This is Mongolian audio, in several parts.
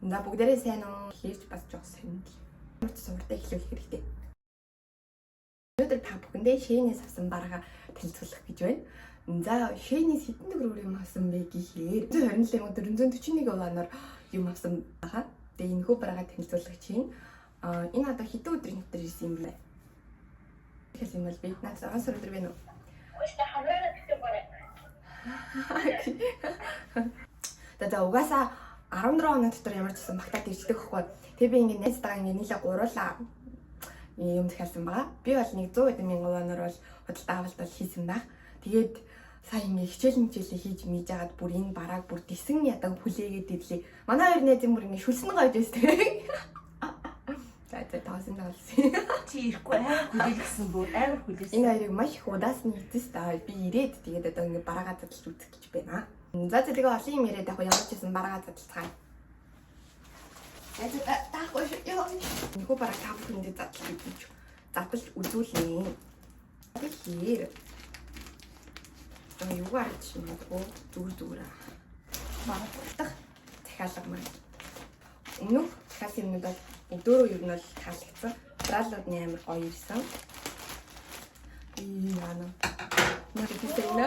За бүгдээрээ сайн уу? Хийж бас жоох сонирхол. Ямар ч суртаа эхлүүлэх хэрэгтэй. Өнөөдөр та бүхэндээ шээнээс авсан бараа танилцуулах гэж байна. За шээнээс хэдэн төгрөгөөр юм авсан бэ гэхээр 127,441 оноор юм авсан байгаа. Тэгээ энэ хүү бараагаа танилцуулах чинь энэ одоо хэдэн өдрийн дотор ирсэн юм бэ? Тэгээс юм бол би надад 6 сар өдөр байна уу? За угаасаа 14 хоног дотор ямар ч гэсэн багтаад ирчдэг байхгүй. Тэгээ би ингээд найзтайгаа ингээд нийлээ гуруулаа юм захиалсан байгаа. Би бол нэг 100 мянган оноор бол худалдаа авалт бол хийсэн баг. Тэгээд сая ингээд хичээлээ хийж мийж агаад бүр энэ барааг бүр дисэн ядаг хүлээгээд ирлээ. Манай хоёр найзын бүр ингээд шүлсэн гойж байсан. За тоосон таалсан. Чи ирэхгүй хүлээлгсэн бүр амар хүлээсэн. Энэ хоёрыг маш их удаас нь хийсэн та би ирээд тэгээд одоо ингээд бараагаа задлж үзэх гэж байна. За тэгээ олон юм яриад яг ямар ч гэсэн бараагаа задлцгаая. Таахгүй ёо. Нөхөө бараг та бүхэндээ задлж үзүүлнэ. Тэгэхээр юугаар чинь нөгөө зүгээр магадах захиалга маань. Өмнөх захиалсан юмнууд бол өдөөрөө ер нь бол таалагдсан. Браалууд нь амар гоё ирсэн. Яана. Нэртэйнэ.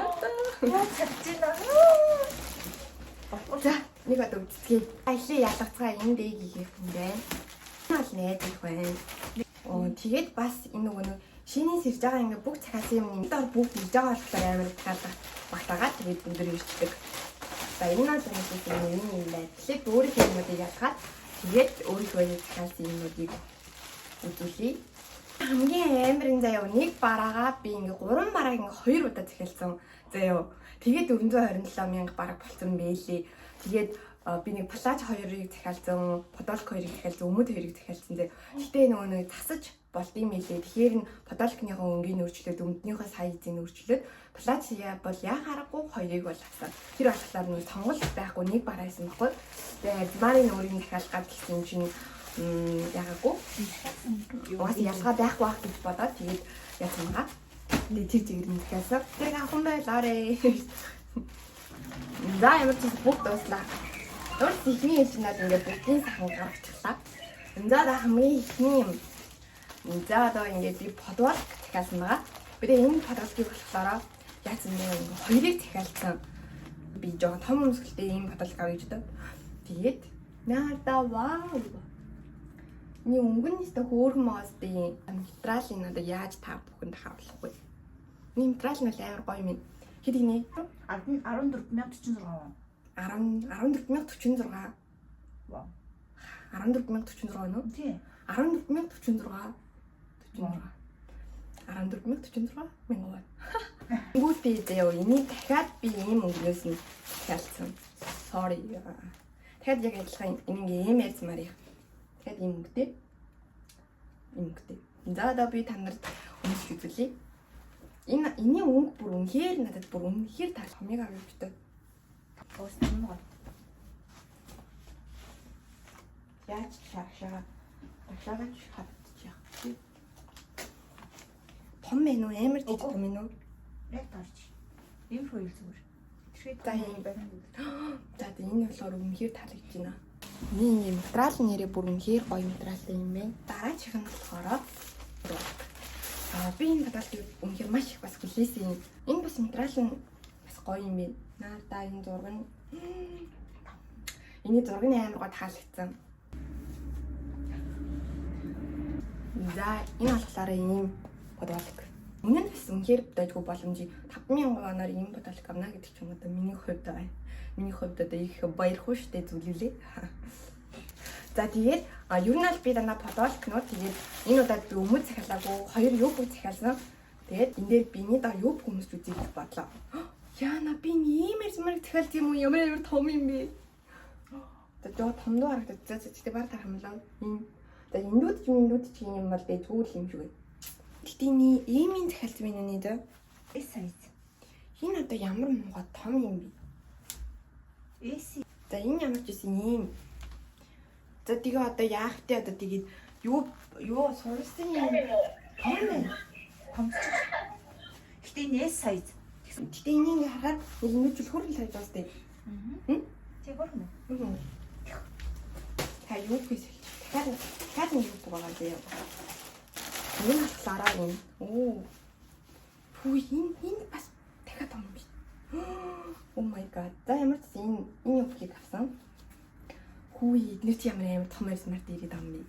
Яа чадчихна. За нэг одоо үзтгий. Аялын ялгацгаа энд дээгийх юм байна. Энэ бол найд их байна. Тэгээд бас энэ нөгөө нэг шинээс ирж байгаа ингээ бүх цахаасан юм доор бүгд ирж байгаа болохоор амар таалга багтаагаа тэгээд өндөр ирчдэг. За энэ бол энэ юм байна. Тэгэхээр өөрийнхөө юмнуудыг ялгаад тэгээд өөрийнхөө цахаасан юмнуудыг үзүүлье. Хамгийн амарын заяа нэг бараагаа би ингээ 3 барааг ингээ 2 удаа захиалсан. Заяа. Тэгээд 427 мянга бараг болсон байлээ. Тэгээд би нэг плаж 2-ыг захиалсан, подолк 2-ыг захиалсан, өмд 2-ыг захиалсан. Гэтэ нөгөө нэг засаж болд юм байлээ. Тэгэхээр нь подолкныхоо өнгийг өөрчлөөд өмднийхөө сайзыг өөрчлөөд плаж бол яхаа аргагүй 2-ыг бол авсан. Тэр болохоор нэг сонголт байхгүй нэг бараа байсан байхгүй. Тэгээд марын өөрийг захиалгаад гэсэн чинь ягаагүй. Уус ялгаа байхгүй ах гэж бодоод тэгээд яасан байгаа. Тэгээд тэр зэгээр нь захиалсан. Тэр авах байлаарэ. За ямар ч бүх дууслаа. Өөрт ихний хэлжнээд ингээд бүгдийн сахан гаргачихлаа. За хамгийн ихний юм. За одоо ингээд би подвал захиалсан байгаа. Би энэ подвалыг болохоор яасан бэ? 2-ыг захиалсан. Би жоо том өмсгөлтэй ийм подвал авъя гэж бодоод. Тэгээд наада вау. Ни өнгөнөөсөө хөөрхөн моостой материалын одоо яаж та бүхэнд харуулахгүй. Ни материал нь амар гоё юм. Хэд гинэ? 14046 вон. 14046. Вау. 14046 байна уу? Тий. 14046. 14046 мянга. Гүйтээ заяа энийг дахиад би ийм өнгөнөөс нь захиалсан. Sorry. Дахиад яг адилхан энийг ийм ярьсмаар юм. Тэгэхээр ийм өнгөтэй. За одоо би та нарт өмсөх үзүүлье. Энийн өнгө бүр үнэхээр надад бүр үнэхээр таалах хомыг авч өгдөг. Уусан юм уу? Яаж шагшаа хатчих. Том байна уу? Амар жижиг том байна уу? Яг таарч. Ийм хөл зүгээр. Тэгэхээр за юм байна. За энэ болохоор үнэхээр таалагдж байна. Ийм материал нэрээ бүр үнэхээр гоё материалтай юм байна. Дараачих нь болохоор би энэ материалыг үнэхээр маш их бас хүлээсэн. Энэ бас материал нь бас гоё юм байна. Наадаа энэ зураг нь энэ зургийн амар гоё таалагдсан. За энэ болохоор ийм подвалк. Үнэн бас үнэхээр дайггүй боломжийг 5000 оноор ийм подвалк авна гэдэг ч юм одоо миний хувьд байна. Миний хувьд одоо их баярхуу штэ зүйлээ. За тэгээд ер нь аль би дандаа подвалкнууд тэгээд энэ удаад би өмд захиалаагүй 2 юб захиалсан. Тэгээд энэ дээр биний даа юб хүмүүст үзье гэж бодлоо. Яна би ийм юмэр захиалт юм уу? Ямар том юм бэ? Тэгээд томдоо харагдаад зэцтэй баг тарах юм лаа. За эндүүд ч юм бол дээ түүл юм шиг байна. Гэтийн ийм захиалт байна нэ дэ. Сайз. Энэ одоо ямар муухай том юм бэ? Эси. За энэ ямар ч юм ийм. За тэгээ одоо яах вэ? Одоо тэгээд юу сурсан юм. Том байна. Томч. Гэтэ энэ сайз. Гэтэ энийг хараад нэлмэжүүл хөрөл хайж байгаа сте. Тэг хөрмө. та юу гэж дахиад нэг юу байгаа заяа. Энэ болохоор энэ. Оо. Хүү энэ бас дахиад том юм биш. Oh my god. За ямар ч энэ юугийг авсан. Хүү эднэр чи ямар амар том байсмаар дийгээд ам бэ.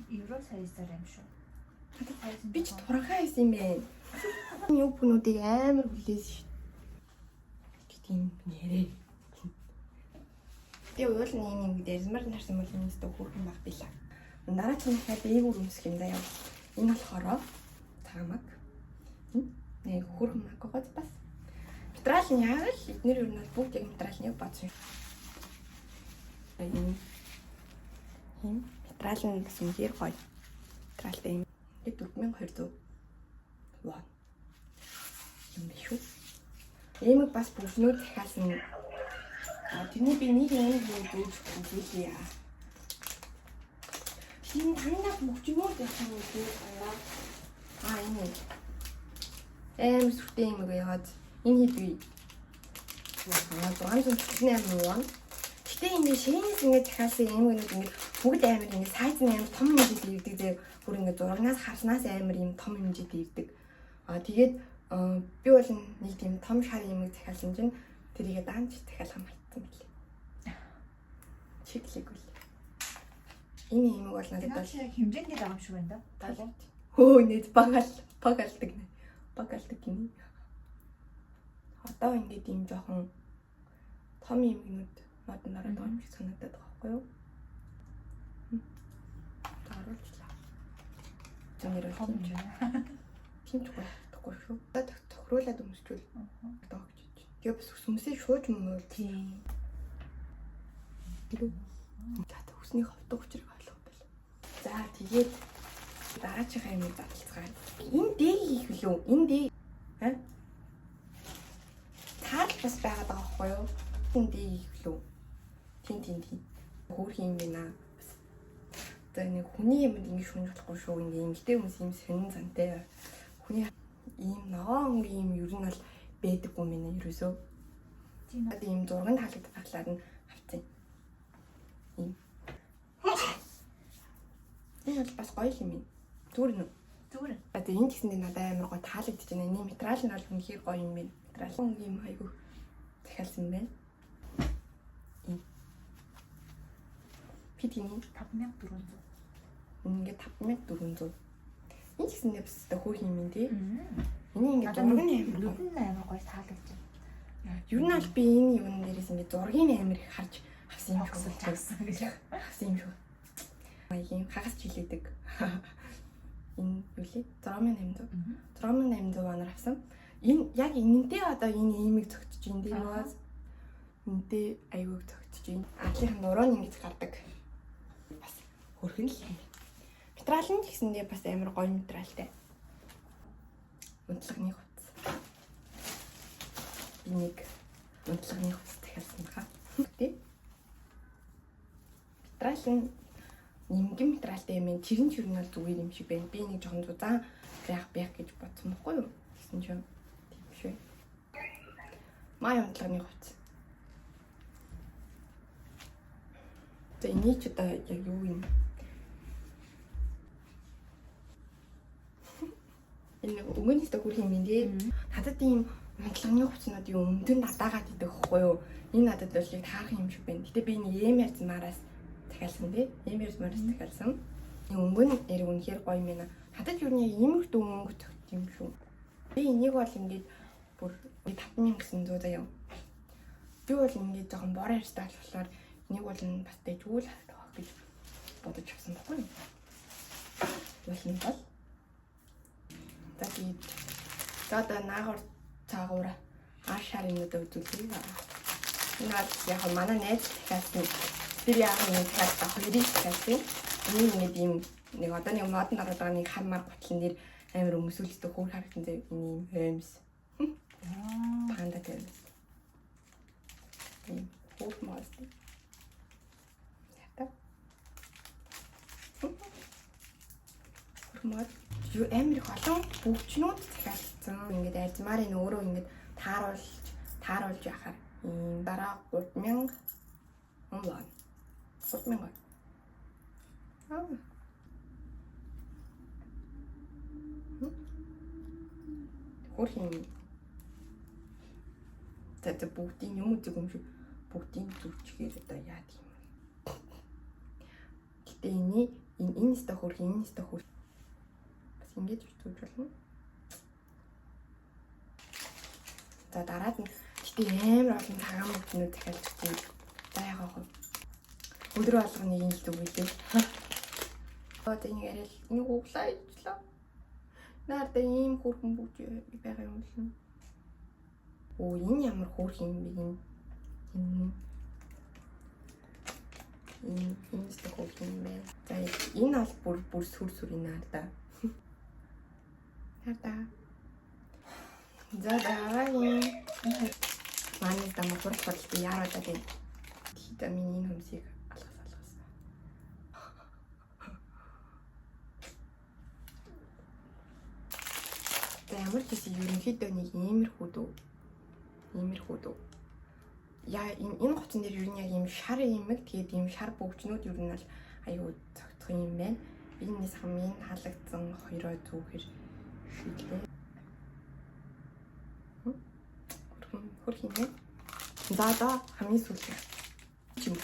Евро сайзаар юм шүү. Би ч туранхай байсан юм бэ. Энэ юу бүнүүдийг амар хүлээж шүү. Тийм нэрээ. Би уул нэг дэрмэр нарсан бол энэ дэхтэй хөөрхөн баг билаа. Дараа чинь дахиад дээгүүр өмсөх юм даа. Энэ болохоор таамаг. Нэг хөөрхөн маг гоц бас. Материал нь яг л эднэр юу нь бүгд яг материал нь бодсон. Энэ материал нь гэсэн хэр гоё. Материалтай юм. 4200 вон. Юм биш үү? Эмэг бас бүхнүүд дахиасан. Тэрний би нэг юм дүүж үзүүлье. Шинэ таньнаас мөчмөр гэсэн үг байна. Энэ сүртэй юм яагаад энэ хэд вэ? 698 вон. Гэтэ ингэ шинээс ингэ дахиасан эмгэнүүд ингэ бүгд амар ингэ сайз нь амар том хэмжээтэй ирдэг зэ бүр ингэ зурагнаас харснаас амар юм том хэмжээтэй ирдэг. Тэгээд би бол нэг тийм том шар эмэг захиалсан чинь тэрийгээ даанч захиалах мартсан билээ. Чиглэг үл. Энэ эмэг бол надад бол яг хэмжээний байгаа юм шиг байна да. Хөө нэг багалдаг нэ. Багалдаг гинэ. Одоо ингээд ийм жоохон том эмгэнүүд надад нараад байгаа юм шиг санагдаад байгаа байхгүй юу? Тааруулчлаа. Зэмэр том юм. Тинч байхгүй шүү. Тохируулаад өмсчүүл. Одоо гэж байна. Тэгээ бас хүсмэсээ шууж мөн тийм. За хүсний ховдог учрыг ойлгох байл. За тэгээд дараачихаа юм задлцгаая. Энэ дэг их билүү? Энэ дэг таар бас байгаад байгаа байхгүй юу? Энэ дэг их билүү? Тийм. Хөөх юм байна. За нэг хүний юм ингэ шунж болохгүй шүү. Ингээ эмгтэй хүмүүс юм сонин зантай. Хүний ийм ногоон юм ер нь бол байдаггүй мэнэ ерөөсөө. Тийм. Одоо ийм зурганд хаалгад баглаад нь авцсан. Ийм. Энэ бол бас гоё юм. Зүгээр. Одоо энэ гэсэндээ надад амар гоё таалагдж байна. Энэ материал нь бол үнэхээр гоё юм байна. Материал юм айгүй захиалсан юм байна. Ийм. Питийн 5400. Ингээд 5400. Энэ гэсэндээ бас одоо хөөх юм тий. Энэ ингээд зургийн амар гоё таалагдж байна. Ер нь аль би энэ юун дээрээс ингээд зургийн амар их харж авсан юм шиг авсан юм шиг. Маягийн хагас жилээдэг. Энэ юу лээ? 6800. 6800 оноор авсан. Энэ яг энэнтэй одоо энэ имийг зөгтөж ин дээр баас. Энтэй аюуг зөгтөж ин. Аадлынх нуруу ингэж гардаг. Бас хөрхөн л юм. Материал нь гэсэндээ бас амар гоё материалтай. Унтлагын хувцас. Энийг унтлагын хувцас дахиалсан баха. Тэ? Материал нь нимгэн материалтай юм. Тэр нь ч юу нь зүгээр юм шиг байна. Би нэг жоохон зузаан байх гэж бодсон байхгүй юу? Гэсэн чинь тийм шүү. Май унтлагын хувцас. За энийг ч одоо яг юу юм? Энэ өнгөнөөс төгөх юм тий. Надад ийм унтлагын хувцснууд юу өмдөн надаагаад идэх хэвгүй юу? Энэ надад бол яг таарах юм шиг байна. Гэтэ би энэ эмэрзмаараас захиалсан тий. Эмэрзмаараас захиалсан. Энэ өнгөн нэр үнэхээр гоё юм байна. Надад юу нэг иймэрхүү өнгө төгт юм шүү. Би энийг бол ингээд бүр 5900 заяа. Би бол ингээд жоохон бороо ярьдаг болохоор энийг бол бас дэжүүл халтаа гэж бодож авсан байхгүй юу? Тэгвэл бол за тийм. За одоо наагур цаагуура аашаар юмнууд үзүүлээ. Энэ яг манай найз дахиад тэр яг нэг дахиад хоёрыг дахиад энэ нэг юм нэг одоо нэг модон ороод байгаа нэг хармаар готлон дээр амар өмсүүлдэг хөөр харагдан зав энэ юм хэмс. Панда тэрс. Энэ хөөр мод. Ята. Хөөр мод юу амар их олон бүгчнүүд захиалсан. Ингээд арзмарын өөрөө ингээд тааруулж яхаар ийм дараа 3000 онлайн. 3,000원. 아. Хөрхийн. За бүгдийн юм үзэг юм шиг бүгдийн зүрчгээр одоо яа тийм. Гэтэ энэ ста хөрхийн бас ингэж зүрж болно. За дараад нь гэтэ амар олон цагаан мөнгнүүд дахиад тийм. За ягаа хөө. Өдөр болгоно нэг л үгэлээ. Одоо ингэ арай нэг углаа ижлаа. Наадаа ийм хөрхөн бүгд байгаа юм л. Оо энэ ямар хөөрх юм бэ энэ. Энэ ч хөөрх юм бэ. За энэ бол бүр сүр энэ наадаа. Наадаа. За дараагийн манай дамаг хурцлал би яараад байна. Тита миний энэ хүмсийг алгаас. За ямар ч гэсэн ерөнхийдөө нэг иймэрхүү дөө. Яа энэ гоцон дээр ер нь яг ийм шар имэг тэгээд ийм шар бөгчнүүд ер нь бол аюу цогцох юм байна. Энэс хамгийн халагдсан хоёроо түүхээр шийдлээ. Хөрх юм бэ? За хамгийн сүүлээ. Чим.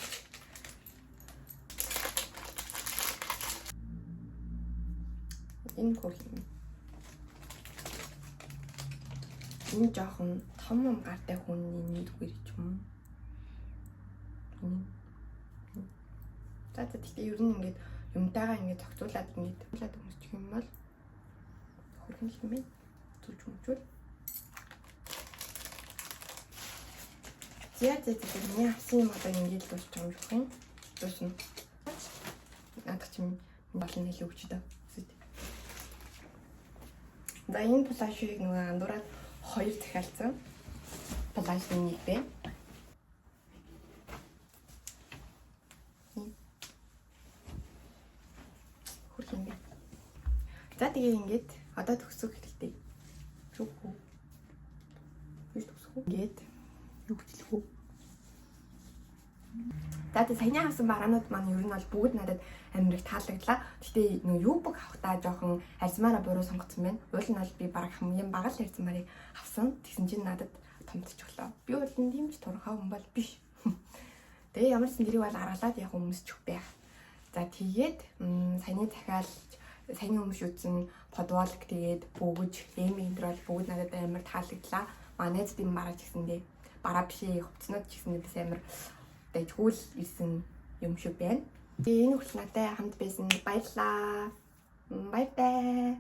Энэ хөрх юм. Энэ жоохон том гартай хүний нэгдүгээр юм. За тэгтээ ер нь ингээд юмтайгаа ингээд зохицуулаад ингээд туулаад өмсчих юм бол хөрхөн хэмээн зүж өмчүүл. Зяа миний авсан юм одоо ингээд л болж байгаа юм шиг юм. Дуусна. Надад чим болно хэлээ өгч дөө. За энэ плашыг нөгөө андуураад 2 дахиалсан. Плашны нэг бэ. Хөрх юм бэ. За тэгээ ингээд одоо төгсөх хэрэгтэй. Зүггүй. Биш төгсөх үү? Ингээд юу хэлэх вэ? За тэгээ саяны авсан бараанууд маань ер нь бол бүгд надад амар их таалагдлаа. Гэтэ нөө юу бүх авахтаа жоохон арзмаараа буруу сонгоцсон байна. Уул нь бол би бараг хамгийн бага л арзмаарыг авсан. Тэгсэн чинь надад томдчихлоо. Би бол тийм ч турхаа хүн бол биш. Тэгээ ямар ч нэрийг бол аргалаад яг өмсчих байх. За тэгээд саяны дахиад саяны өмшөөдсөн подволк тэгээд бөгөж эмийн дээр бол бүгд надад амар таалагдлаа. Манайд тийм бараг гэсэн дээ. Бараа бишээ хувцснууд ч гэсэн бас амар дэжгүүл ирсэн юм шиг байна. Энэ хүртэл надтай хамт байсан баярлалаа. Бай бай.